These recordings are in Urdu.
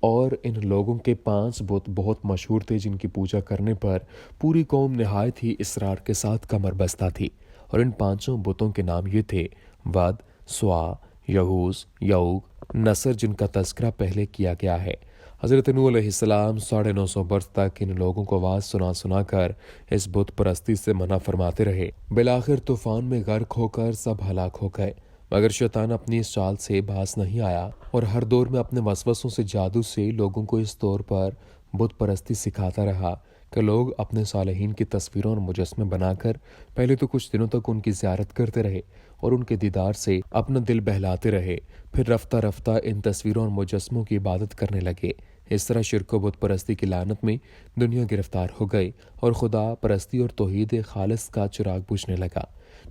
اور ان لوگوں کے 5 بت بہت مشہور تھے جن کی پوجا کرنے پر پوری قوم نہایت ہی اصرار کے ساتھ کمر بستہ تھی، اور ان 5 بتوں کے نام یہ تھے: ود، سوا، یغوز، یعوق، نصر، جن کا تذکرہ پہلے کیا گیا ہے۔ حضرت نوح علیہ السلام 950 برس تک ان لوگوں کو آواز سنا سنا کر اس بت پرستی سے منع فرماتے رہے۔ بالآخر طوفان میں غرق ہو کر سب ہلاک ہو گئے، مگر شیطان اپنی اس چال سے باز نہیں آیا اور ہر دور میں اپنے وسوسوں سے جادو سے لوگوں کو اس طور پر بت پرستی سکھاتا رہا کہ لوگ اپنے صالحین کی تصویروں اور مجسمے بنا کر پہلے تو کچھ دنوں تک ان کی زیارت کرتے رہے اور ان کے دیدار سے اپنا دل بہلاتے رہے، پھر رفتہ رفتہ ان تصویروں اور مجسموں کی عبادت کرنے لگے۔ اس طرح شرک و بت پرستی کی لعنت میں دنیا گرفتار ہو گئی اور خدا پرستی اور توحید خالص کا چراغ بجھنے لگا،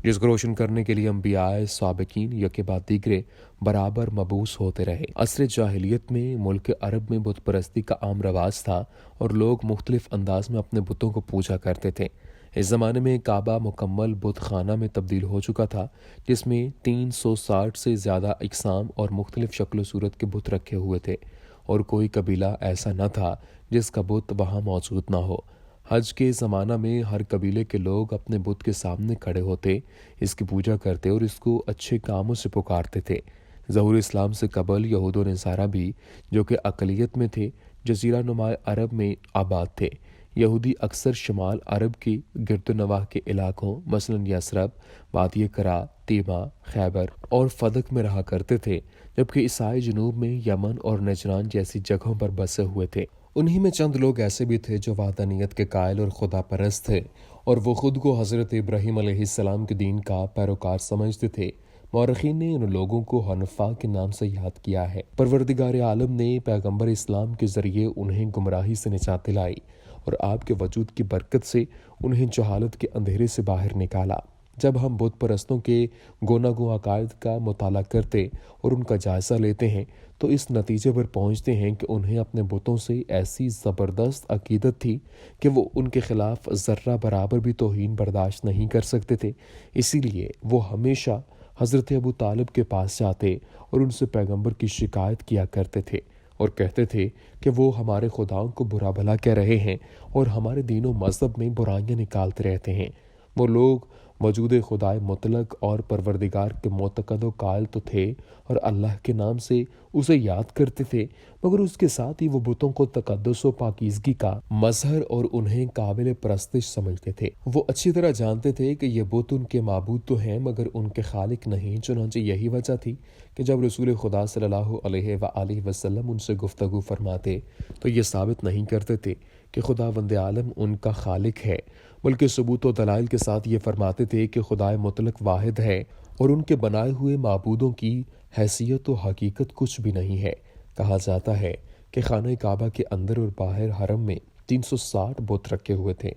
جس کو روشن کرنے کے لیے انبیاء سابقین یکے بعد دیگرے برابر مبعوث ہوتے رہے۔ عصر جاہلیت میں ملک عرب میں بت پرستی کا عام رواج تھا اور لوگ مختلف انداز میں اپنے بتوں کو پوجا کرتے تھے۔ اس زمانے میں کعبہ مکمل بت خانہ میں تبدیل ہو چکا تھا، جس میں 360 سے زیادہ اقسام اور مختلف شکل و صورت کے بت رکھے ہوئے تھے، اور کوئی قبیلہ ایسا نہ تھا جس کا بت وہاں موجود نہ ہو۔ حج کے زمانہ میں ہر قبیلے کے لوگ اپنے بت کے سامنے کھڑے ہوتے، اس کی پوجا کرتے اور اس کو اچھے کاموں سے پکارتے تھے۔ ظہور اسلام سے قبل یہود و نصارہ بھی، جو کہ اقلیت میں تھے، جزیرہ نما عرب میں آباد تھے۔ یہودی اکثر شمال عرب کی گرد و نواح کے علاقوں مثلاً یثرب، وادی کرا، تیما، خیبر اور فدق میں رہا کرتے تھے، جبکہ عیسائی جنوب میں یمن اور نجران جیسی جگہوں پر بسے ہوئے تھے۔ انہی میں چند لوگ ایسے بھی تھے جو وحدانیت کے قائل اور خدا پرست تھے، اور وہ خود کو حضرت ابراہیم علیہ السلام کے دین کا پیروکار سمجھتے تھے۔ مورخین نے ان لوگوں کو حنفاء کے نام سے یاد کیا ہے۔ پروردگار عالم نے پیغمبر اسلام کے ذریعے انہیں گمراہی سے نجات دلائی اور آپ کے وجود کی برکت سے انہیں جہالت کے اندھیرے سے باہر نکالا۔ جب ہم بت پرستوں کے گوناگوں عقائد کا مطالعہ کرتے اور ان کا جائزہ لیتے ہیں تو اس نتیجے پر پہنچتے ہیں کہ انہیں اپنے بتوں سے ایسی زبردست عقیدت تھی کہ وہ ان کے خلاف ذرہ برابر بھی توہین برداشت نہیں کر سکتے تھے۔ اسی لیے وہ ہمیشہ حضرت ابو طالب کے پاس جاتے اور ان سے پیغمبر کی شکایت کیا کرتے تھے اور کہتے تھے کہ وہ ہمارے خداؤں کو برا بھلا کہہ رہے ہیں اور ہمارے دین و مذہب میں برائیاں نکالتے رہتے ہیں۔ وہ لوگ وجود خدائے مطلق اور پروردگار کے معتقد و قائل تو تھے اور اللہ کے نام سے اسے یاد کرتے تھے، مگر اس کے ساتھ ہی وہ بتوں کو تقدس و پاکیزگی کا مظہر اور انہیں قابل پرستش سمجھتے تھے۔ وہ اچھی طرح جانتے تھے کہ یہ بت ان کے معبود تو ہیں مگر ان کے خالق نہیں، چنانچہ یہی وجہ تھی کہ جب رسول خدا صلی اللہ علیہ وآلہ وسلم ان سے گفتگو فرماتے تو یہ ثابت نہیں کرتے تھے کہ خداوند عالم ان کا خالق ہے، بلکہ ثبوت و دلائل کے ساتھ یہ فرماتے تھے کہ خدائے مطلق واحد ہے اور ان کے بنائے ہوئے معبودوں کی حیثیت و حقیقت کچھ بھی نہیں ہے۔ کہا جاتا ہے کہ خانہ کعبہ کے اندر اور باہر حرم میں 360 بت رکھے ہوئے تھے۔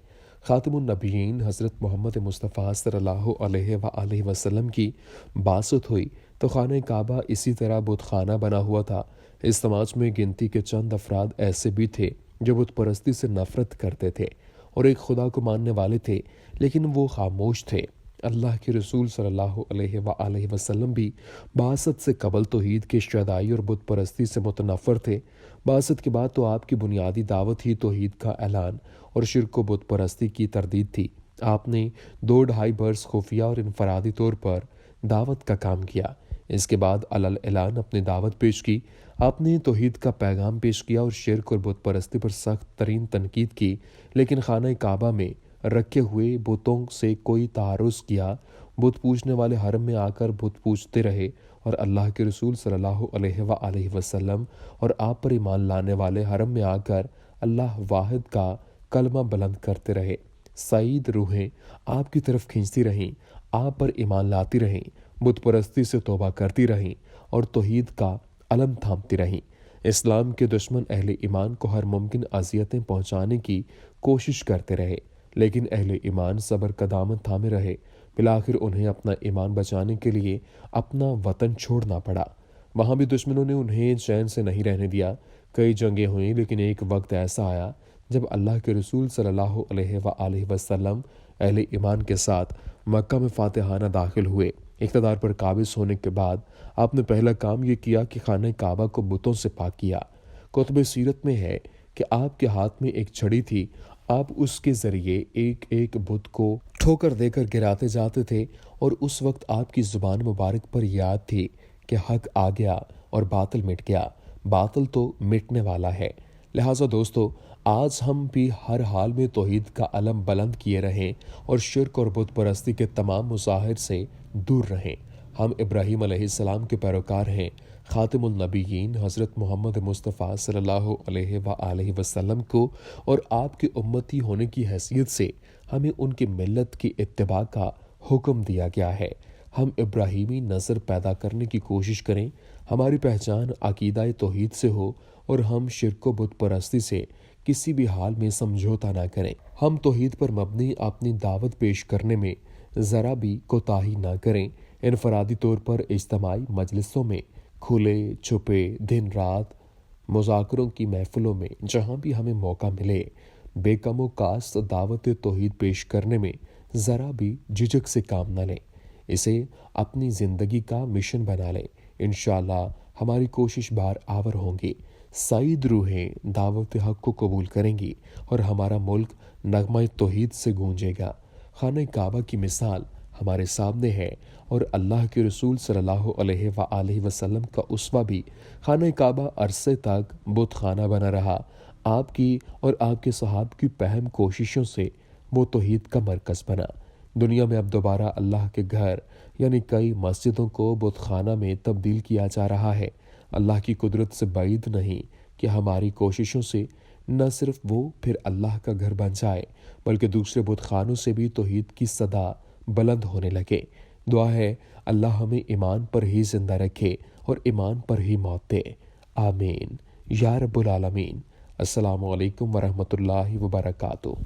خاتم النبیین حضرت محمد مصطفیٰ صلی اللہ علیہ وآلہ وسلم کی بعثت ہوئی تو خانہ کعبہ اسی طرح بت خانہ بنا ہوا تھا۔ اس سماج میں گنتی کے چند افراد ایسے بھی تھے جو بت پرستی سے نفرت کرتے تھے اور ایک خدا کو ماننے والے تھے، لیکن وہ خاموش تھے۔ اللہ کے رسول صلی اللہ علیہ وآلہ وسلم بھی بعثت سے قبل توحید کی شیدائی اور بت پرستی سے متنفر تھے۔ بعثت کے بعد تو آپ کی بنیادی دعوت ہی توحید کا اعلان اور شرک و بت پرستی کی تردید تھی۔ آپ نے 2-2.5 برس خفیہ اور انفرادی طور پر دعوت کا کام کیا۔ اس کے بعد اعلان اپنی دعوت پیش کی۔ آپ نے توحید کا پیغام پیش کیا اور شرک اور بت پرستی پر سخت ترین تنقید کی، لیکن خانہ کعبہ میں رکھے ہوئے بتوں سے کوئی تعارض کیا۔ بت پوجنے والے حرم میں آ کر بت پوجتے رہے اور اللہ کے رسول صلی اللہ علیہ وآلہ وسلم اور آپ پر ایمان لانے والے حرم میں آ کر اللہ واحد کا کلمہ بلند کرتے رہے۔ سعید روحیں آپ کی طرف کھینچتی رہیں، آپ پر ایمان لاتی رہیں، بت پرستی سے توبہ کرتی رہیں اور توحید کا علم تھامتی رہیں۔ اسلام کے دشمن اہل ایمان کو ہر ممکن اذیتیں پہنچانے کی کوشش کرتے رہے، لیکن اہل ایمان صبر کا دامن تھامے رہے۔ بالآخر انہیں اپنا ایمان بچانے کے لیے اپنا وطن چھوڑنا پڑا۔ وہاں بھی دشمنوں نے انہیں چین سے نہیں رہنے دیا۔ کئی جنگیں ہوئیں، لیکن ایک وقت ایسا آیا جب اللہ کے رسول صلی اللہ علیہ وآلہ وسلم اہل ایمان کے ساتھ مکہ میں فاتحانہ داخل ہوئے۔ اقتدار پر قابض ہونے کے بعد آپ نے پہلا کام یہ کیا کہ خانہ کعبہ کو بتوں سے پاک کیا۔ کتب سیرت میں ہے کہ آپ کے ہاتھ میں ایک چھڑی تھی، آپ اس کے ذریعے ایک ایک بت کو ٹھوکر دے کر گراتے جاتے تھے، اور اس وقت آپ کی زبان مبارک پر یاد تھی کہ حق آ گیا اور باطل مٹ گیا، باطل تو مٹنے والا ہے۔ لہٰذا دوستو، آج ہم بھی ہر حال میں توحید کا علم بلند کیے رہیں اور شرک اور بت پرستی کے تمام مظاہر سے دور رہیں۔ ہم ابراہیم علیہ السلام کے پیروکار ہیں۔ خاتم النبیین حضرت محمد مصطفیٰ صلی اللہ علیہ وآلہ وسلم کو اور آپ کے امتی ہونے کی حیثیت سے ہمیں ان کی ملت کی اتباع کا حکم دیا گیا ہے۔ ہم ابراہیمی نظر پیدا کرنے کی کوشش کریں، ہماری پہچان عقیدہ توحید سے ہو اور ہم شرک و بت پرستی سے کسی بھی حال میں سمجھوتا نہ کریں۔ ہم توحید پر مبنی اپنی دعوت پیش کرنے میں ذرا بھی کوتاہی نہ کریں۔ انفرادی طور پر اجتماعی مجلسوں میں، کھلے چھپے دن رات مذاکروں کی محفلوں میں، جہاں بھی ہمیں موقع ملے، بے کم و کاست دعوت توحید پیش کرنے میں ذرا بھی جھجک سے کام نہ لیں، اسے اپنی زندگی کا مشن بنا لیں۔ انشاءاللہ ہماری کوشش بار آور ہوں گی، سعید روحیں دعوت حق کو قبول کریں گی اور ہمارا ملک نغمہ توحید سے گونجے گا۔ خانہ کعبہ کی مثال ہمارے سامنے ہے، اور اللہ کے رسول صلی اللہ علیہ وآلہ وسلم کا اسوہ بھی خانہ کعبہ عرصے تک بت خانہ بنا رہا۔ آپ کی اور آپ کے صحابہ کی پہم کوششوں سے وہ توحید کا مرکز بنا۔ دنیا میں اب دوبارہ اللہ کے گھر یعنی کئی مسجدوں کو بت خانہ میں تبدیل کیا جا رہا ہے۔ اللہ کی قدرت سے بعید نہیں کہ ہماری کوششوں سے نہ صرف وہ پھر اللہ کا گھر بن جائے، بلکہ دوسرے بت خانوں سے بھی توحید کی صدا بلند ہونے لگے۔ دعا ہے اللہ ہمیں ایمان پر ہی زندہ رکھے اور ایمان پر ہی موت دے، آمین یا رب العالمین۔ السلام علیکم ورحمۃ اللہ وبرکاتہ۔